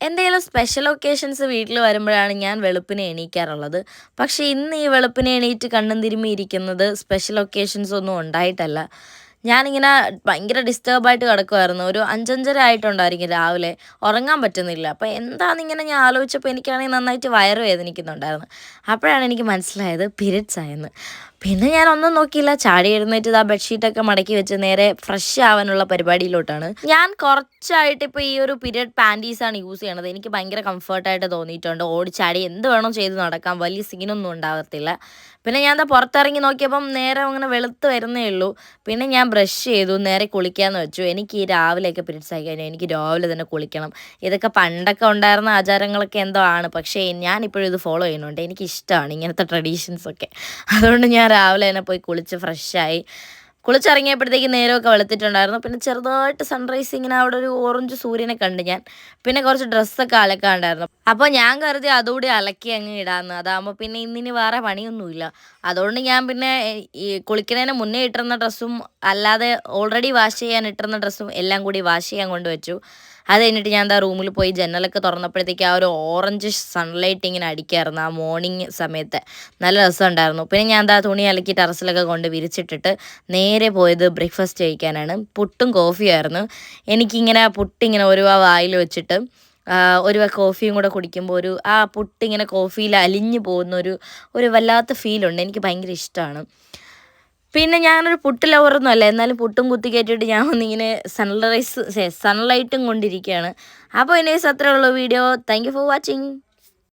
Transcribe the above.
എന്തെങ്കിലും special occasions വീട്ടിൽ വരുമ്പോഴാണ് ഞാൻ വെളുപ്പിനെ എണീക്കാറുള്ളത്. പക്ഷേ ഇന്ന് ഈ വെളുപ്പിനെ എണീറ്റ് കണ്ണും തിരുമ്മി ഇരിക്കുന്നത് സ്പെഷ്യൽ ഒക്കേഷൻസ് ഒന്നും ഉണ്ടായിട്ടല്ല. ഞാനിങ്ങനെ ഭയങ്കര ഡിസ്റ്റർബായിട്ട് കിടക്കുമായിരുന്നു. ഒരു 5, 5:30 ആയിട്ടുണ്ടായിരിക്കും രാവിലെ. ഉറങ്ങാൻ പറ്റുന്നില്ല. അപ്പോൾ എന്താണെന്നിങ്ങനെ ഞാൻ ആലോചിച്ചപ്പോൾ എനിക്കാണെങ്കിൽ നന്നായിട്ട് വയറ് വേദനിക്കുന്നുണ്ടായിരുന്നു. അപ്പോഴാണ് എനിക്ക് മനസ്സിലായത് പീരിയഡ്സ് ആയെന്ന്. പിന്നെ ഞാനൊന്നും നോക്കിയില്ല. ചാടി എഴുന്നേറ്റ് ഇതാ ബെഡ്ഷീറ്റൊക്കെ മടക്കി വെച്ച് നേരെ ഫ്രഷ് ആവാനുള്ള പരിപാടിയിലോട്ടാണ്. ഞാൻ കുറച്ചായിട്ട് ഇപ്പോൾ ഈ ഒരു പീരിയഡ് പാൻറ്റീസാണ് യൂസ് ചെയ്യണത്. എനിക്ക് ഭയങ്കര കംഫർട്ടായിട്ട് തോന്നിയിട്ടുണ്ട്. ഓടിച്ചാടി എന്ത് വേണോ ചെയ്ത് നടക്കാം. വലിയ സീനൊന്നും ഉണ്ടാകത്തില്ല. പിന്നെ ഞാൻ ദാ പുറത്തിറങ്ങി നോക്കിയപ്പം നേരം അങ്ങനെ വെളുത്ത് വരുന്നേ ഉള്ളൂ. പിന്നെ ഞാൻ ബ്രഷ് ചെയ്തു. നേരെ കുളിക്കാമെന്ന് വെച്ചു. എനിക്ക് ഈ രാവിലെയൊക്കെ പീരിയഡ്സ് ആയി കഴിഞ്ഞാൽ എനിക്ക് രാവിലെ തന്നെ കുളിക്കണം. ഇതൊക്കെ പണ്ടൊക്കെ ഉണ്ടായിരുന്ന ആചാരങ്ങളൊക്കെ എന്തോ ആണ്. പക്ഷേ ഞാനിപ്പോഴും ഇത് ഫോളോ ചെയ്യുന്നുണ്ട്. എനിക്കിഷ്ടമാണ് ഇങ്ങനത്തെ ട്രഡീഷൻസൊക്കെ. അതുകൊണ്ട് ഞാൻ രാവിലെ തന്നെ പോയി കുളിച്ച് ഫ്രഷായി. കുളിച്ചിറങ്ങിയപ്പോഴത്തേക്ക് നേരമൊക്കെ വെളുത്തിട്ടുണ്ടായിരുന്നു. പിന്നെ ചെറുതായിട്ട് സൺറൈസ് ഇങ്ങനെ അവിടെ ഒരു ഓറഞ്ച് സൂര്യനെ കണ്ട് ഞാൻ. പിന്നെ കുറച്ച് ഡ്രസ്സൊക്കെ അലക്കാനുണ്ടായിരുന്നു. അപ്പോൾ ഞാൻ കരുതി അതുകൂടി അലക്കി അങ്ങ് ഇടാമെന്ന്. അതാകുമ്പോൾ പിന്നെ ഇന്നിനി വേറെ പണിയൊന്നുമില്ല. അതുകൊണ്ട് ഞാൻ പിന്നെ ഈ കുളിക്കുന്നതിന് മുന്നേ ഇട്ടിരുന്ന ഡ്രസ്സും അല്ലാതെ ഓൾറെഡി വാഷ് ചെയ്യാൻ ഇട്ടിരുന്ന ഡ്രസ്സും എല്ലാം കൂടി വാഷ് ചെയ്യാൻ കൊണ്ടുവച്ചു. അത് കഴിഞ്ഞിട്ട് ഞാൻ എന്താ റൂമിൽ പോയി ജനലൊക്കെ തുറന്നപ്പോഴത്തേക്ക് ആ ഒരു ഓറഞ്ച് സൺലൈറ്റ് ഇങ്ങനെ അടിക്കായിരുന്നു ആ മോർണിംഗ് സമയത്ത്. നല്ല രസമുണ്ടായിരുന്നു. പിന്നെ ഞാൻ എന്താ തുണി അലക്കി ടെറസിലൊക്കെ കൊണ്ട് വിരിച്ചിട്ടിട്ട് നേരെ പോയത് ബ്രേക്ക്ഫാസ്റ്റ് കഴിക്കാനാണ്. പുട്ടും കോഫിയായിരുന്നു. എനിക്കിങ്ങനെ പുട്ടിങ്ങനെ ഒരു വായിൽ വെച്ചിട്ട് ഒരു കോഫിയും കൂടെ കുടിക്കുമ്പോൾ ആ പുട്ടിങ്ങനെ കോഫിയിൽ അലിഞ്ഞു പോകുന്ന ഒരു വല്ലാത്ത ഫീലുണ്ട്. എനിക്ക് ഭയങ്കര ഇഷ്ടമാണ്. പിന്നെ ഞാനൊരു പുട്ട് ലവറൊന്നും അല്ല. എന്നാലും പുട്ടും കുത്തി കയറ്റിയിട്ട് ഞാൻ വന്നിങ്ങനെ സൺലൈറ്റും കൊണ്ടിരിക്കുകയാണ്. അപ്പോൾ ഇനി അത്രേ ഉള്ളൂ video. Thank you for watching.